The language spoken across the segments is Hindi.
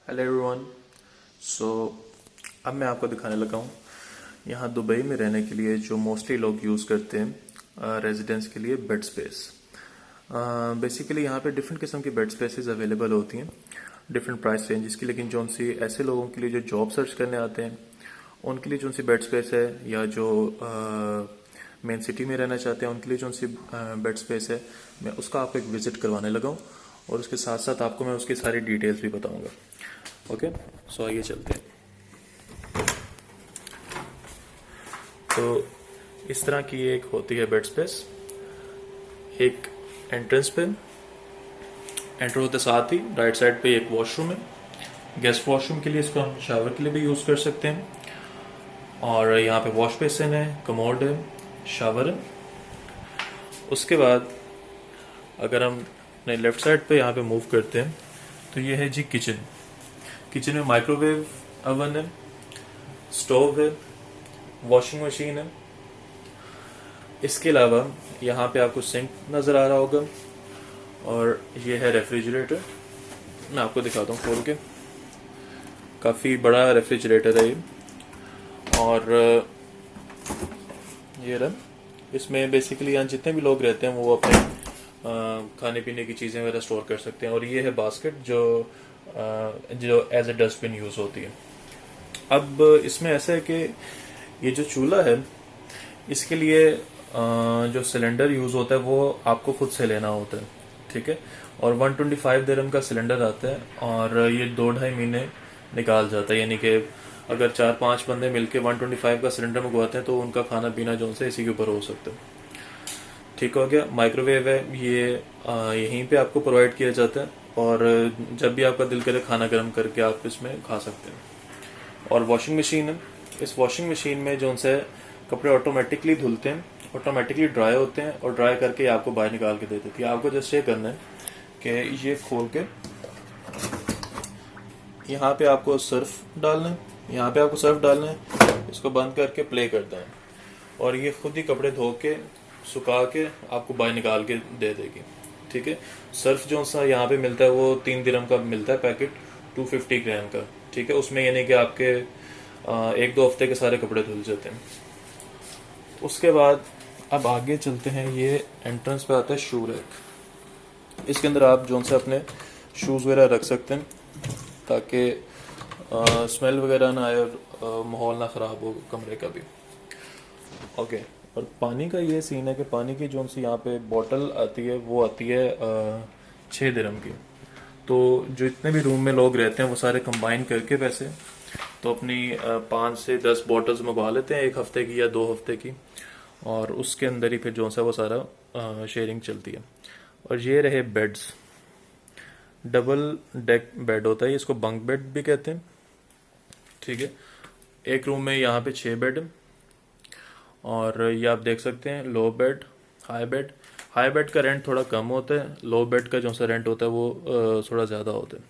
Hello everyone. सो अब मैं आपको दिखाने लगा हूँ यहाँ दुबई में रहने के लिए जो मोस्टली लोग यूज़ करते हैं रेजिडेंस के लिए बेड स्पेस। बेसिकली यहाँ पे डिफरेंट किस्म की बेड स्पेसेस अवेलेबल होती हैं डिफरेंट प्राइस रेंजेस की, लेकिन जो उनसे ऐसे लोगों के लिए जो जॉब सर्च करने आते हैं उनके लिए जो उनसी बेड स्पेस है, या जो मेन सिटी में रहना चाहते हैं उनके लिए जो उनसी बेड स्पेस है, मैं उसका आपको एक विजिट करवाने लगा हूँ और उसके साथ साथ आपको मैं उसकी सारी डिटेल्स भी बताऊंगा। ओके, सो आइए चलते हैं। तो इस तरह की एक होती है बेड स्पेस। एक एंट्रेंस पे एंटर होते साथ ही राइट साइड पे एक वॉशरूम है। गेस्ट वॉशरूम के लिए इसको हम शावर के लिए भी यूज़ कर सकते हैं। और यहाँ पे वॉश बेसिन है, कमोड है, शावर है। उसके बाद अगर हम अपने लेफ्ट साइड पे यहाँ पे मूव करते हैं तो ये है जी किचन। किचन में माइक्रोवेव अवन है, स्टोव है, वॉशिंग मशीन है। इसके अलावा यहाँ पे आपको सिंक नज़र आ रहा होगा और ये है रेफ्रिजरेटर। मैं आपको दिखाता हूँ खोल के। काफ़ी बड़ा रेफ्रिजरेटर है ये। और ये रहा, इसमें बेसिकली यहाँ जितने भी लोग रहते हैं वो अपने खाने पीने की चीज़ें वगैरह स्टोर कर सकते हैं। और ये है बास्केट जो एज ए डस्टबिन यूज़ होती है। अब इसमें ऐसा है कि ये जो चूल्हा है इसके लिए जो सिलेंडर यूज़ होता है वो आपको खुद से लेना होता है, ठीक है। और 125 दिरहम का सिलेंडर आता है और ये 2-2.5 महीने निकाल जाता है। यानी कि अगर 4-5 बंदे मिलके 125 का सिलेंडर मंगवाते हैं तो उनका खाना पीना जो है इसी के ऊपर हो सकता है। ठीक हो गया। माइक्रोवेव है, ये यहीं पे आपको प्रोवाइड किया जाता है और जब भी आपका दिल करे खाना गर्म करके आप इसमें खा सकते हैं। और वॉशिंग मशीन है। इस वॉशिंग मशीन में जो उनसे कपड़े ऑटोमेटिकली धुलते हैं, ऑटोमेटिकली ड्राई होते हैं और ड्राई करके आपको बाहर निकाल के दे देती है। आपको जस्ट ये करना है कि ये खोल के यहाँ पे आपको सर्फ डालना है, यहाँ पे आपको सर्फ डालना है, इसको बंद करके प्ले करता है और ये खुद ही कपड़े धो के सुखा के आपको बाहर निकाल के दे देगी, ठीक है। सर्फ जो सा यहाँ पे मिलता है वो 3 दिरहम का मिलता है पैकेट, 250 ग्राम का, ठीक है। उसमें यानी कि आपके 1-2 हफ्ते के सारे कपड़े धुल जाते हैं। उसके बाद अब आगे चलते हैं। ये एंट्रेंस पे आता है शू रैक। इसके अंदर आप जो से अपने शूज़ वगैरह रख सकते हैं ताकि स्मेल वगैरह ना आए और माहौल ना ख़राब हो कमरे का भी। ओके। और पानी का ये सीन है कि पानी की जो सी यहाँ पे बोतल आती है वो आती है 6 दिरहम की। तो जो इतने भी रूम में लोग रहते हैं वो सारे कंबाइन करके पैसे तो अपनी 5 से 10 बॉटल्स मंगवा लेते हैं, 1 हफ्ते की या 2 हफ्ते की। और उसके अंदर ही फिर जो सा वो सारा शेयरिंग चलती है। और ये रहे बेड्स। डबल डेक बेड होता है, इसको बंक बेड भी कहते हैं, ठीक है। एक रूम में यहाँ पे 6 बेड है। और ये आप देख सकते हैं लो bed, high bed. High bed का रेंट थोड़ा कम होता है, लो बेड का जो सा रेंट होता है वो थोड़ा ज़्यादा होता है,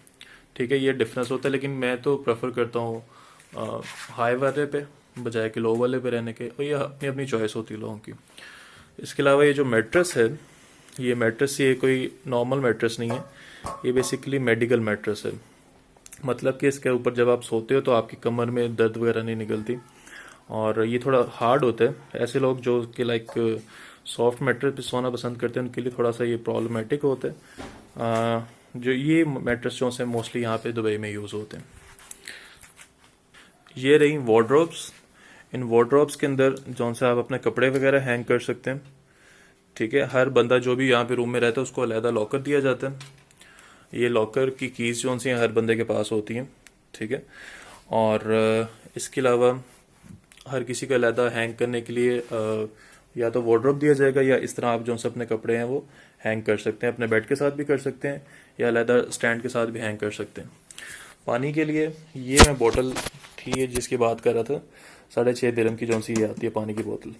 ठीक है। ये डिफरेंस होता है, लेकिन मैं तो प्रेफर करता हूँ हाई वाले पे बजाय कि लो वाले पे रहने के। और ये अपनी अपनी चॉइस होती है लोगों की। इसके अलावा ये जो मैट्रेस है, ये मैट्रेस ये कोई नॉर्मल मैट्रेस नहीं है, ये बेसिकली मेडिकल मैट्रेस है। मतलब कि इसके ऊपर जब आप सोते हो तो आपकी कमर में दर्द वगैरह नहीं निकलती। और ये थोड़ा हार्ड होता है। ऐसे लोग जो कि लाइक सॉफ्ट मैट्रेस पे सोना पसंद करते हैं उनके लिए थोड़ा सा ये प्रॉब्लमेटिक होता है। जो ये मैट्रेस जो है मोस्टली यहाँ पे दुबई में यूज़ होते हैं। ये रही वार्डरोब्स। इन वार्डरोब्स के अंदर जो से आप अपने कपड़े वगैरह हैंग कर सकते हैं, ठीक है। हर बंदा जो भी यहाँ पे रूम में रहता है उसको अलहदा लॉकर दिया जाता है। ये लॉकर की कीज जो सी हर बंदे के पास होती हैं, ठीक है। और इसके अलावा हर किसी को अलहदा हैंग करने के लिए या तो वार्डरोब दिया जाएगा या इस तरह आप जो से अपने कपड़े हैं वो हैंग कर सकते हैं। अपने बेड के साथ भी कर सकते हैं या अलहदा स्टैंड के साथ भी हैंग कर सकते हैं। पानी के लिए ये मैं बोतल थी जिसकी बात कर रहा था, 6.5 दिरहम की जो सी ये आती है पानी की बोतल।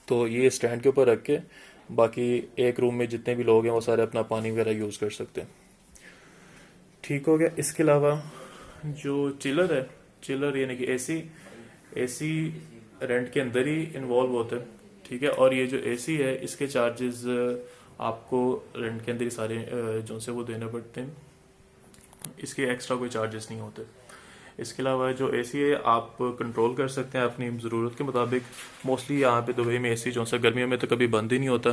तो ये स्टैंड के ऊपर रख के बाकी एक रूम में जितने भी लोग हैं वो सारे अपना पानी वगैरह यूज़ कर सकते हैं। ठीक हो गया। इसके अलावा जो चिलर है, चिलर यानी कि एसी रेंट के अंदर ही इन्वॉल्व होता है, ठीक है। और ये जो एसी है इसके चार्जेस आपको रेंट के अंदर ही सारे जो से वो देने पड़ते हैं। इसके एक्स्ट्रा कोई चार्जेस नहीं होते। इसके अलावा जो एसी है आप कंट्रोल कर सकते हैं अपनी ज़रूरत के मुताबिक। मोस्टली यहाँ पे दुबई में एसी जो सा गर्मियों में तो कभी बंद ही नहीं होता,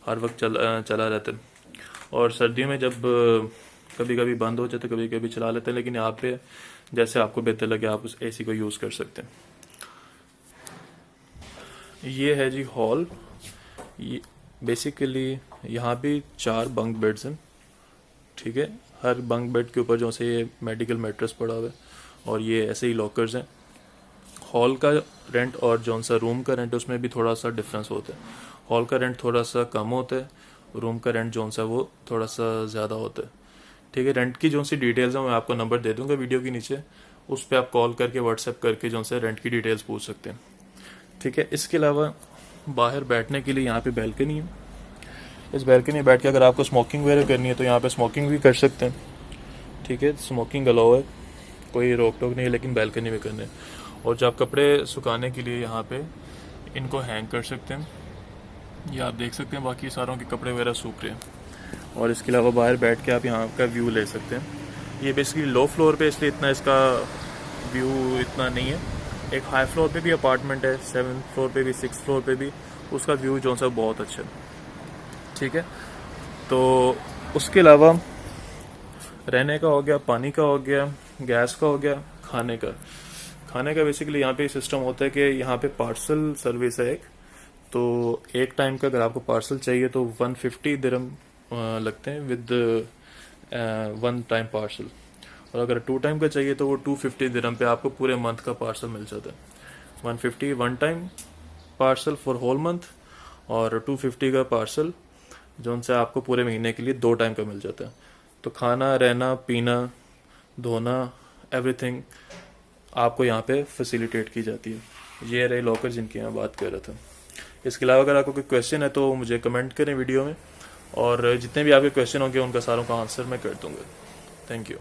हर वक्त चला रहता है, और सर्दियों में जब कभी कभी बंद हो जाता है, कभी कभी चला लेते हैं, लेकिन यहाँ पे जैसे आपको बेहतर लगे आप उस एसी को यूज़ कर सकते हैं। ये है जी हॉल। ये बेसिकली यहाँ भी 4 बंक बेड्स हैं, ठीक है। हर बंक बेड के ऊपर जो से ये मेडिकल मैट्रेस पड़ा हुआ है, और ये ऐसे ही लॉकर्स हैं। हॉल का रेंट और जौन सा रूम का रेंट उसमें भी थोड़ा सा डिफरेंस होता है। हॉल का रेंट थोड़ा सा कम होता है, रूम का रेंट जौन सा वो थोड़ा सा ज़्यादा होता है, ठीक है। रेंट की जौन सी डिटेल्स हैं मैं आपको नंबर दे दूंगा वीडियो के नीचे, उस पर आप कॉल करके व्हाट्सएप करके जौन सा रेंट की डिटेल्स पूछ सकते हैं, ठीक है। इसके अलावा बाहर बैठने के लिए यहाँ पे बैल्कनी है। इस बैल्कनी में बैठ के अगर आपको स्मोकिंग वगैरह करनी है तो यहाँ पे स्मोकिंग भी कर सकते हैं, ठीक है। स्मोकिंग अलाउ है, कोई रोक टोक नहीं है, लेकिन बैल्कनी में करने। और जब आप कपड़े सुखाने के लिए यहाँ पे इनको हैंग कर सकते हैं, ये आप देख सकते हैं, बाकी सारों के कपड़े वगैरह सूख रहे हैं। और इसके अलावा बाहर बैठ के आप यहाँ का व्यू ले सकते हैं। ये बेसिकली लो फ्लोर पे, इसलिए इतना इसका व्यू इतना नहीं है। एक हाई फ्लोर पे भी अपार्टमेंट है, 7th फ्लोर पे भी, 6th फ्लोर पे भी, उसका व्यू जो सा बहुत अच्छा है, ठीक है। तो उसके अलावा रहने का हो गया, पानी का हो गया, गैस का हो गया, खाने का बेसिकली यहाँ पे सिस्टम होता है कि यहाँ पे पार्सल सर्विस है एक। तो एक टाइम का अगर आपको पार्सल चाहिए तो 150 दिरहम लगते हैं विद 1 टाइम पार्सल, और अगर 2 टाइम का चाहिए तो वो 250 दिरहम पे आपको पूरे मंथ का पार्सल मिल जाता है। 150 1 time parcel for whole month, और 250 का पार्सल जो उनसे आपको पूरे महीने के लिए 2 टाइम का मिल जाता है। तो खाना, रहना, पीना, धोना, एवरीथिंग आपको यहाँ पे फैसिलिटेट की जाती है। ये रहे लॉकर जिनकी मैं बात कर रहा था। इसके अलावा अगर आपको कोई क्वेश्चन है तो मुझे कमेंट करें वीडियो में, और जितने भी आपके क्वेश्चन होंगे उनका सारों का आंसर मैं कर दूंगा। Thank you.